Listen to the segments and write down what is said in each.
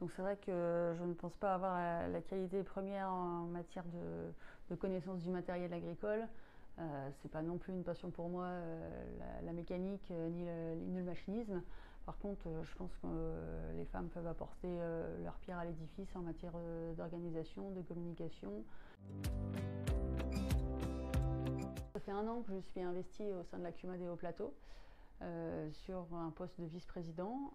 Donc c'est vrai que je ne pense pas avoir la qualité première en matière de connaissance du matériel agricole. C'est pas non plus une passion pour moi, la mécanique ni le machinisme. Par contre, je pense que les femmes peuvent apporter leur pierre à l'édifice en matière d'organisation, de communication. Ça fait 1 an que je suis investie au sein de la CUMA des Hauts-Plateaux sur un poste de vice-président.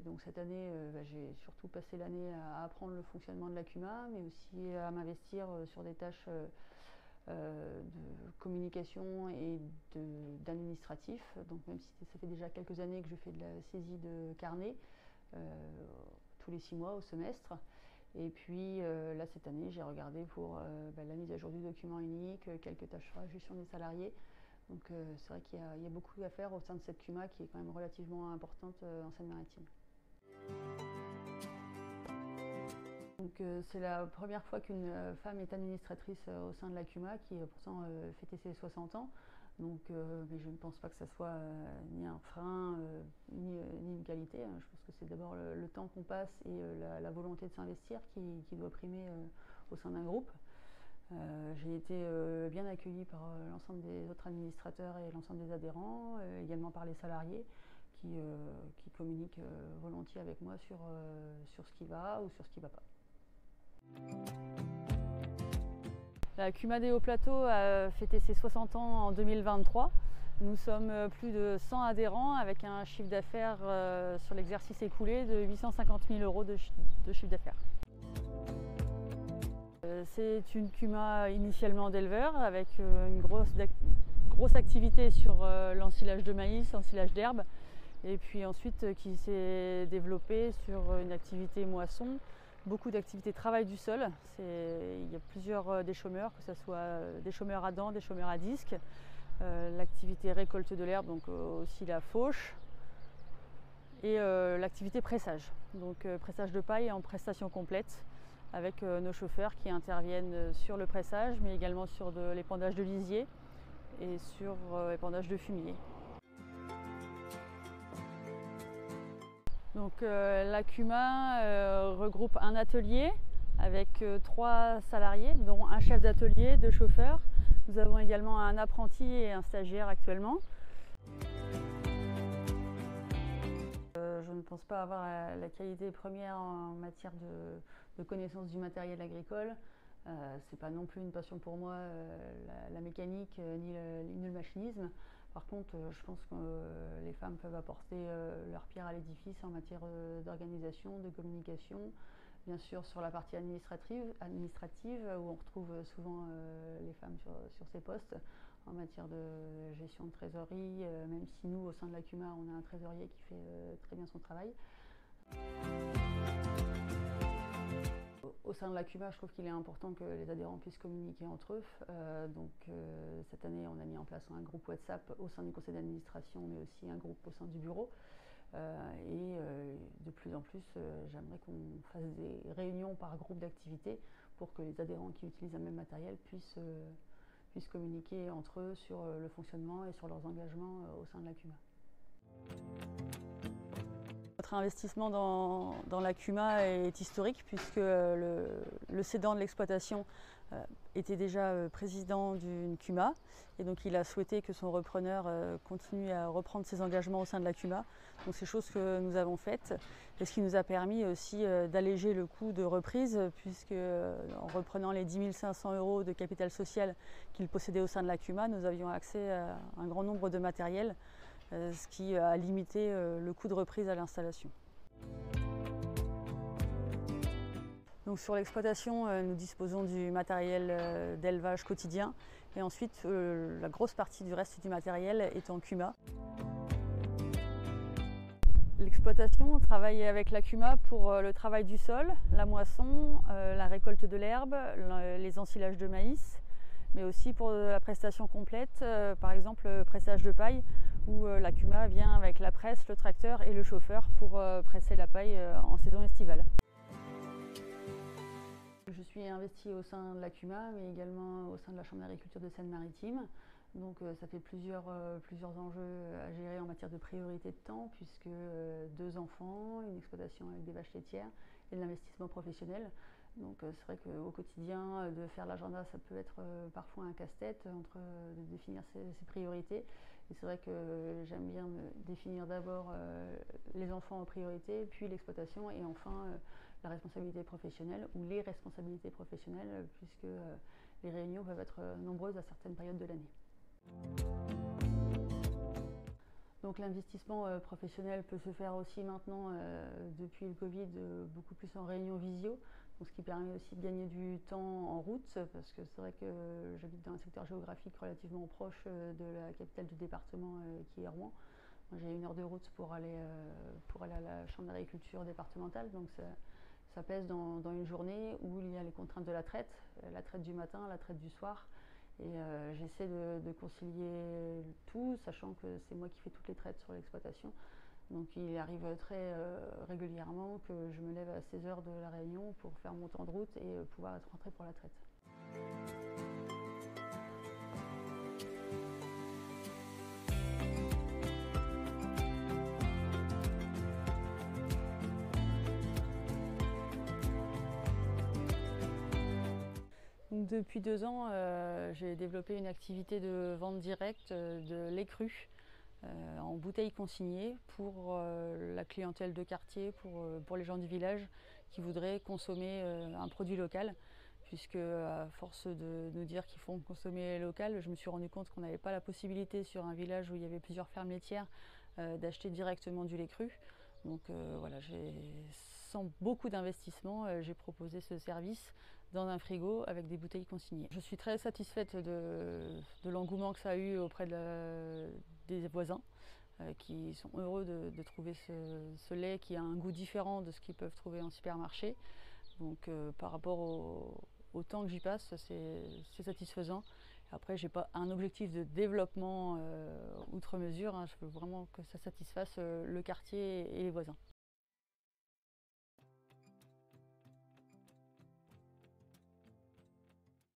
Donc cette année, j'ai surtout passé l'année à apprendre le fonctionnement de la CUMA, mais aussi à m'investir sur des tâches de communication et d'administratif. Donc même si ça fait déjà quelques années que je fais de la saisie de carnet, tous les 6 mois au semestre. Et puis là cette année j'ai regardé pour la mise à jour du document unique, quelques tâches sur la gestion des salariés. Donc c'est vrai qu'il y a beaucoup à faire au sein de cette CUMA qui est quand même relativement importante en Seine-Maritime. Donc c'est la première fois qu'une femme est administratrice au sein de la CUMA, qui pourtant fêtait ses 60 ans. Donc, mais je ne pense pas que ça soit ni un frein ni une qualité. Je pense que c'est d'abord le temps qu'on passe et la volonté de s'investir qui doit primer au sein d'un groupe. J'ai été bien accueillie par l'ensemble des autres administrateurs et l'ensemble des adhérents, également par les salariés qui communiquent volontiers avec moi sur ce qui va ou sur ce qui ne va pas. La CUMA des Hauts-Plateaux a fêté ses 60 ans en 2023. Nous sommes plus de 100 adhérents avec un chiffre d'affaires sur l'exercice écoulé de 850 000 € de chiffre d'affaires. C'est une CUMA initialement d'éleveurs avec une grosse activité sur l'ensilage de maïs, l'ensilage d'herbe, et puis ensuite qui s'est développée sur une activité moisson, beaucoup d'activités travail du sol. Il y a plusieurs des chômeurs, que ce soit des chômeurs à dents, des chômeurs à disque, l'activité récolte de l'herbe, donc aussi la fauche, et l'activité pressage, donc pressage de paille en prestation complète, avec nos chauffeurs qui interviennent sur le pressage, mais également sur l'épandage de lisier et sur l'épandage de fumier. Donc la CUMA regroupe un atelier avec 3 salariés, dont un chef d'atelier, 2 chauffeurs. Nous avons également un apprenti et un stagiaire actuellement. Je ne pense pas avoir la qualité première en matière de connaissance du matériel agricole. C'est pas non plus une passion pour moi, la mécanique ni le machinisme. Par contre, je pense que les femmes peuvent apporter leur pierre à l'édifice en matière d'organisation, de communication. Bien sûr sur la partie administrative où on retrouve souvent les femmes sur ces postes en matière de gestion de trésorerie, même si nous au sein de la CUMA on a un trésorier qui fait très bien son travail. Au sein de la CUMA, je trouve qu'il est important que les adhérents puissent communiquer entre eux. Cette année, on a mis en place un groupe WhatsApp au sein du conseil d'administration, mais aussi un groupe au sein du bureau. De plus en plus, j'aimerais qu'on fasse des réunions par groupe d'activités pour que les adhérents qui utilisent le même matériel puissent communiquer entre eux sur le fonctionnement et sur leurs engagements au sein de la CUMA. Notre investissement dans la CUMA est historique puisque le cédant de l'exploitation était déjà président d'une CUMA et donc il a souhaité que son repreneur continue à reprendre ses engagements au sein de la CUMA. Donc c'est chose que nous avons faite et ce qui nous a permis aussi d'alléger le coût de reprise puisque en reprenant les 10 500 € de capital social qu'il possédait au sein de la CUMA, nous avions accès à un grand nombre de matériel, ce qui a limité le coût de reprise à l'installation. Donc sur l'exploitation, nous disposons du matériel d'élevage quotidien et ensuite la grosse partie du reste du matériel est en CUMA. L'exploitation travaille avec la CUMA pour le travail du sol, la moisson, la récolte de l'herbe, les ensilages de maïs, mais aussi pour la prestation complète, par exemple le pressage de paille, où la CUMA vient avec la presse, le tracteur et le chauffeur pour presser la paille en saison estivale. Je suis investie au sein de la CUMA, mais également au sein de la Chambre d'agriculture de Seine-Maritime. Donc ça fait plusieurs enjeux à gérer en matière de priorité de temps, puisque 2 enfants, une exploitation avec des vaches laitières et de l'investissement professionnel. Donc c'est vrai qu'au quotidien, de faire l'agenda, ça peut être parfois un casse-tête entre de définir ses priorités. Et c'est vrai que j'aime bien me définir d'abord les enfants en priorité, puis l'exploitation et enfin la responsabilité professionnelle ou les responsabilités professionnelles, puisque les réunions peuvent être nombreuses à certaines périodes de l'année. Donc l'investissement professionnel peut se faire aussi maintenant, depuis le Covid, beaucoup plus en réunion visio, donc ce qui permet aussi de gagner du temps en route, parce que c'est vrai que j'habite dans un secteur géographique relativement proche de la capitale du département qui est Rouen. Moi, j'ai 1 heure de route pour aller à la chambre d'agriculture départementale, donc ça pèse dans une journée où il y a les contraintes de la traite du matin, la traite du soir. Et j'essaie de concilier tout, sachant que c'est moi qui fais toutes les traites sur l'exploitation. Donc il arrive très régulièrement que je me lève à 16 heures de la réunion pour faire mon temps de route et pouvoir être rentrée pour la traite. Donc, depuis 2 ans, j'ai développé une activité de vente directe de lait cru en bouteilles consignées pour la clientèle de quartier, pour les gens du village qui voudraient consommer un produit local. Puisque à force de nous dire qu'il faut consommer local, je me suis rendu compte qu'on n'avait pas la possibilité sur un village où il y avait plusieurs fermes laitières d'acheter directement du lait cru. Donc voilà, sans beaucoup d'investissement, j'ai proposé ce service dans un frigo avec des bouteilles consignées. Je suis très satisfaite de l'engouement que ça a eu auprès des voisins qui sont heureux de trouver ce lait qui a un goût différent de ce qu'ils peuvent trouver en supermarché. Donc par rapport au temps que j'y passe, c'est satisfaisant. Après, je n'ai pas un objectif de développement outre mesure, hein. Je veux vraiment que ça satisfasse le quartier et les voisins.